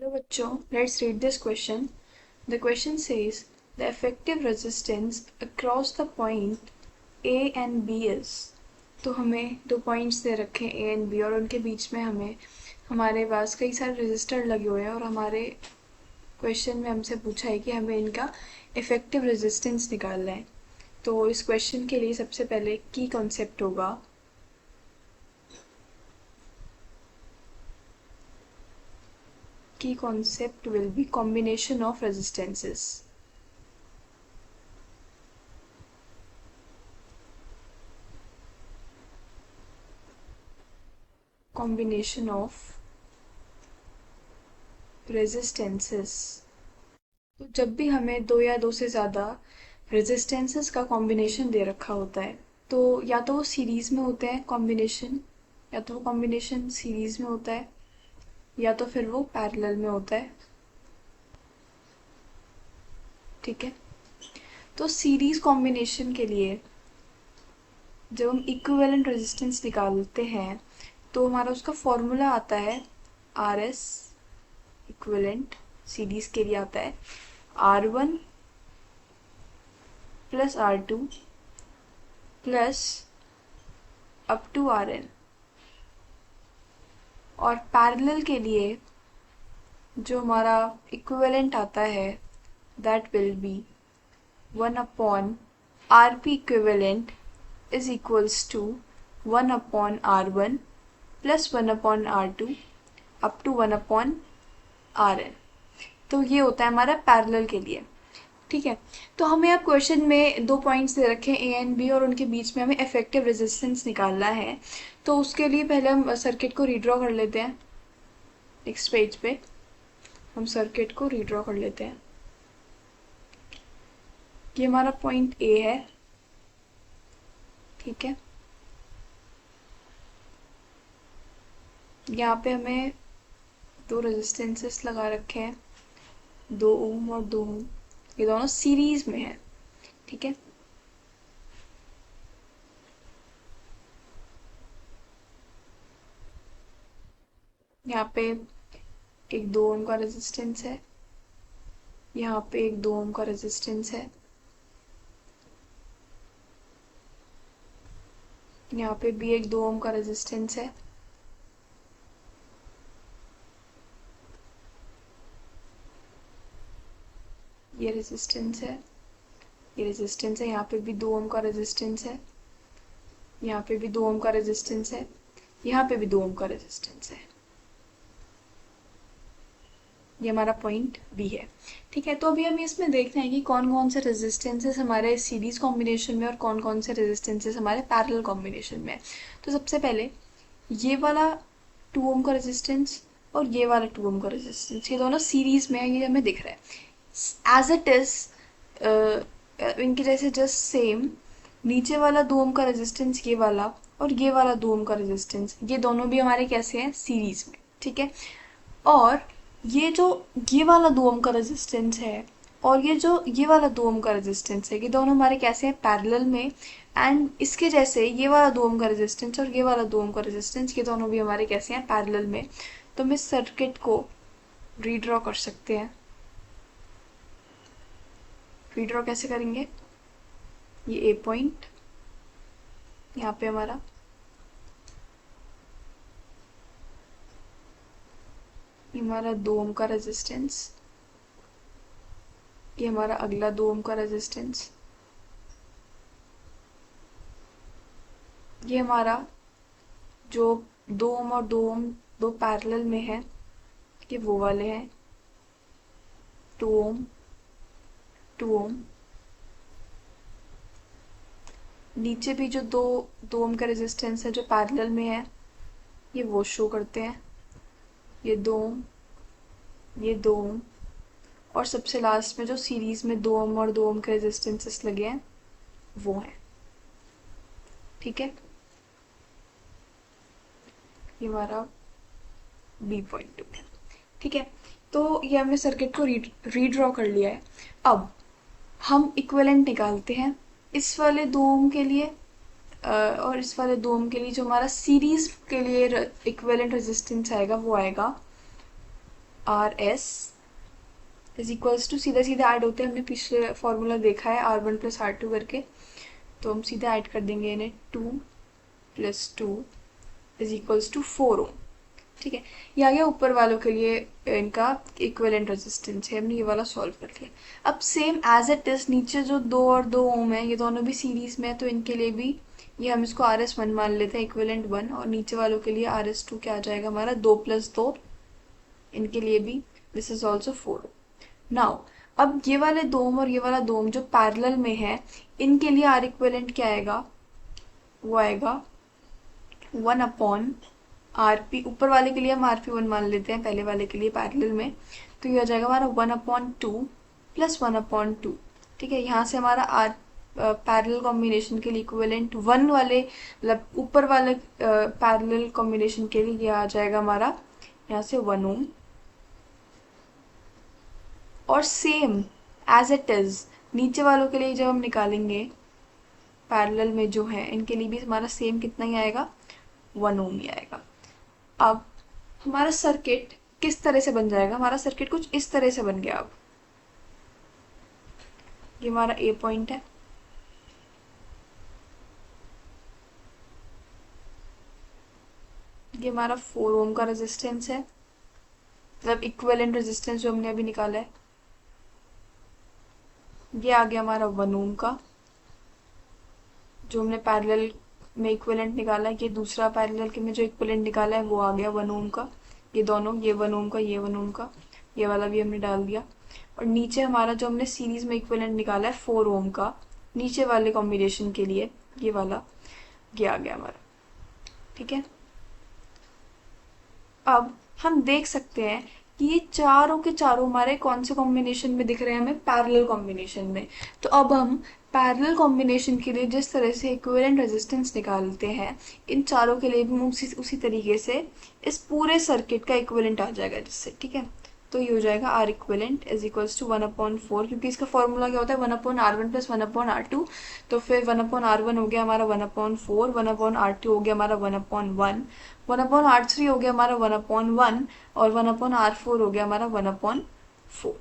Hello bachcho, let's read this question. The question says the effective resistance across the point A and B is. तो हमें दो points दे रखे हैं A and B और उनके बीच में हमारे पास कई सारे रेजिस्टर लगे हुए हैं और हमारे क्वेश्चन में हमसे पूछा है कि हमें इनका इफेक्टिव रेजिस्टेंस निकालना है। तो इस क्वेश्चन के लिए सबसे पहले की कॉन्सेप्ट होगा key concept will be combination of resistances. Combination of resistances. तो जब भी हमें दो या दो से ज़्यादा रेजिस्टेंसेस का कॉम्बिनेशन दे रखा होता है तो या तो वो सीरीज़ में होते हैं कॉम्बिनेशन, या तो वो कॉम्बिनेशन सीरीज़ में होता है या तो फिर वो पैरेलल में होता है। ठीक है, तो सीरीज़ कॉम्बिनेशन के लिए जब हम इक्विवेलेंट रेजिस्टेंस निकालते हैं तो हमारा उसका फॉर्मूला आता है आर एस इक्विवेलेंट सीरीज के लिए आता है R1 plus R2 plus up to Rn, और पैरेलल के लिए जो हमारा इक्विवेलेंट आता है that will be 1 upon Rp equivalent is equals to 1 upon R1 plus 1 upon R2 up to 1 upon Rn। तो ये होता है हमारा पैरेलल के लिए। ठीक है, तो हमें अब क्वेश्चन में दो पॉइंट्स दे रखे हैं ए एंड बी और उनके बीच में हमें इफेक्टिव रेजिस्टेंस निकालना है। तो उसके लिए पहले हम सर्किट को रीड्रॉ कर लेते हैं। नेक्स्ट पेज पे हम सर्किट को रीड्रॉ कर लेते हैं। ये हमारा पॉइंट ए है। ठीक है, यहाँ पे हमें दो रेजिस्टेंसेस लगा रखे हैं, 2 ओम और 2 ओम, ये दोनों सीरीज में है। ठीक है, यहाँ पे एक 2 ओम का रेजिस्टेंस है, यहाँ पे एक 2 ओम का रेजिस्टेंस है, यहाँ पे भी एक 2 ओम का रेजिस्टेंस है, ये रेजिस्टेंस है, ये रेजिस्टेंस है, यहाँ पे भी 2 ओम का रेजिस्टेंस है, यहाँ पे भी 2 ओम का रेजिस्टेंस है, यहाँ पे भी 2 ओम का रेजिस्टेंस है। ये हमारा पॉइंट बी है। ठीक है, तो अभी हमें इसमें देखना है कि कौन कौन से रेजिस्टेंसेस हमारे सीरीज कॉम्बिनेशन में और कौन कौन से रेजिस्टेंसेस हमारे पैरेलल कॉम्बिनेशन में। तो सबसे पहले ये वाला 2 ओम का रेजिस्टेंस और ये वाला 2 ओम का रेजिस्टेंस, ये दोनों सीरीज में है, ये हमें दिख रहा है एज इट इज। इनके जैसे जस्ट सेम नीचे वाला 2 ओम का रेजिस्टेंस ये वाला और ये वाला 2 ओम का रेजिस्टेंस, ये दोनों भी हमारे कैसे हैं सीरीज में। ठीक है, और ये जो ये वाला 2 ओम का रेजिस्टेंस है और ये वाला 2 ओम का रेजिस्टेंस है, ये दोनों हमारे कैसे हैं पैरेलल में। एंड इसके जैसे ये वाला 2 ओम का रेजिस्टेंस और ये वाला 2 ओम का रेजिस्टेंस, ये दोनों भी हमारे कैसे हैं पैरेलल में। तो हम इस सर्किट को रीड्रॉ कर सकते हैं। रीड्रॉ कैसे करेंगे, ये ए पॉइंट यहाँ पे हमारा, ये हमारा 2 ओम का रेजिस्टेंस, ये हमारा अगला 2 ओम का रेजिस्टेंस, ये हमारा जो 2 ओम और 2 ओम दो पैरेलल में है, ये वो वाले हैं 2 ओम 2 ओम। नीचे भी जो 2 ओम का रेजिस्टेंस है जो पैरेलल में है, ये वो शो करते हैं, ये 2 ओम, ये 2 ओम, और सबसे लास्ट में जो सीरीज में 2 ओम और 2 ओम के रेजिस्टेंसेस लगे हैं वो हैं। ठीक है, ये हमारा बी पॉइंट है। ठीक है, तो ये हमने सर्किट को रीड्रॉ कर लिया है। अब हम इक्विवेलेंट निकालते हैं इस वाले 2 ओम के लिए और इस वाले 2 ओम के लिए। जो हमारा सीरीज के लिए इक्विवेलेंट रेजिस्टेंस आएगा वो आएगा R S is equals to, सीधा सीधा ऐड होते हैं, हमने पिछले फॉर्मूला देखा है R1 + R2 करके, तो हम सीधा ऐड कर देंगे इन्हें, 2 + 2 इज इक्वल्स टू 4 ओम। ठीक है, ये आ गया ऊपर वालों के लिए इनका इक्विवेलेंट रेजिस्टेंस है, हमने ये वाला सॉल्व कर लिया। अब सेम एज इट इज नीचे जो 2 और 2 ओम है, ये दोनों भी सीरीज में है, तो इनके लिए भी ये हम इसको RS1 मान लेते हैं, इक्विवेलेंट 1, और नीचे वालों के लिए RS2 क्या आ जाएगा हमारा, 2 + 2, इनके लिए भी दिस इज ऑल्सो 4। नाउ अब ये वाले 2 ओम और ये वाला 2 ओम जो पैरेलल में है, इनके लिए आर इक्विवेलेंट क्या आएगा, वो आएगा 1/RP। ऊपर वाले के लिए हम RP1 मान लेते हैं, पहले वाले के लिए पैरेलल में, तो ये आ जाएगा हमारा 1/2 + 1/2। ठीक है, यहाँ से हमारा आर पैरेलल कॉम्बिनेशन के लिए इक्विवेलेंट 1 वाले, मतलब ऊपर वाले पैरेलल कॉम्बिनेशन के लिए ये आ जाएगा हमारा यहाँ से 1 ओम। और सेम एज इट इज नीचे वालों के लिए जब हम निकालेंगे पैरेलल में जो है, इनके लिए भी हमारा सेम कितना ही आएगा, 1 ओम ही आएगा। अब हमारा सर्किट किस तरह से बन जाएगा, हमारा सर्किट कुछ इस तरह से बन गया। अब ये हमारा ए पॉइंट है, ये हमारा 4 ओम का रेजिस्टेंस है, मतलब इक्विवेलेंट रेजिस्टेंस जो हमने अभी निकाला है। ये आ गया हमारा 1 ओम का, जो हमने पैरेलल में इक्विवेलेंट निकाला है। ये दूसरा पैरेलल के में जो इक्विवेलेंट निकाला है वो आ गया 1 ओम का। ये दोनों, ये 1 ओम का, ये 1 ओम का, ये वाला भी हमने डाल दिया। और नीचे हमारा जो हमने सीरीज में इक्विवेलेंट निकाला है 4 ओम का, नीचे वाले कॉम्बिनेशन के लिए ये वाला, ये आ गया हमारा। ठीक है, अब हम देख सकते हैं कि ये चारों के चारों हमारे कौन से कॉम्बिनेशन में दिख रहे हैं, हमें पैरेलल कॉम्बिनेशन में। तो अब हम पैरेलल कॉम्बिनेशन के लिए जिस तरह से इक्विवेलेंट रेजिस्टेंस निकालते हैं, इन चारों के लिए भी हम उसी तरीके से इस पूरे सर्किट का इक्विवेलेंट आ जाएगा जिससे। ठीक है, तो ये हो जाएगा R equivalent is equals to 1/4, क्योंकि इसका फॉर्मूला क्या होता है 1/R1 + 1/R2, तो फिर 1/R1 हो गया हमारा 1/4, 1/R2 हो गया हमारा 1/1, 1/R3 हो गया हमारा 1/1, और 1/R4 हो गया हमारा 1/4।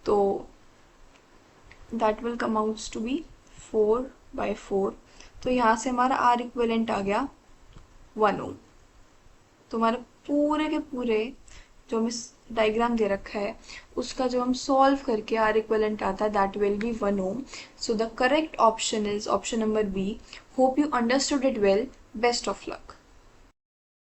तो that will come out to be 4/4। तो यहाँ से हमारा R इक्विवेलेंट आ गया 1 ओम। तो हमारे पूरे के पूरे जो हमें डायग्राम दे रखा है, उसका जो हम सॉल्व करके R इक्विवेलेंट आता है, that will be 1 ohm. So the correct option is option number B. Hope you understood it well. Best of luck.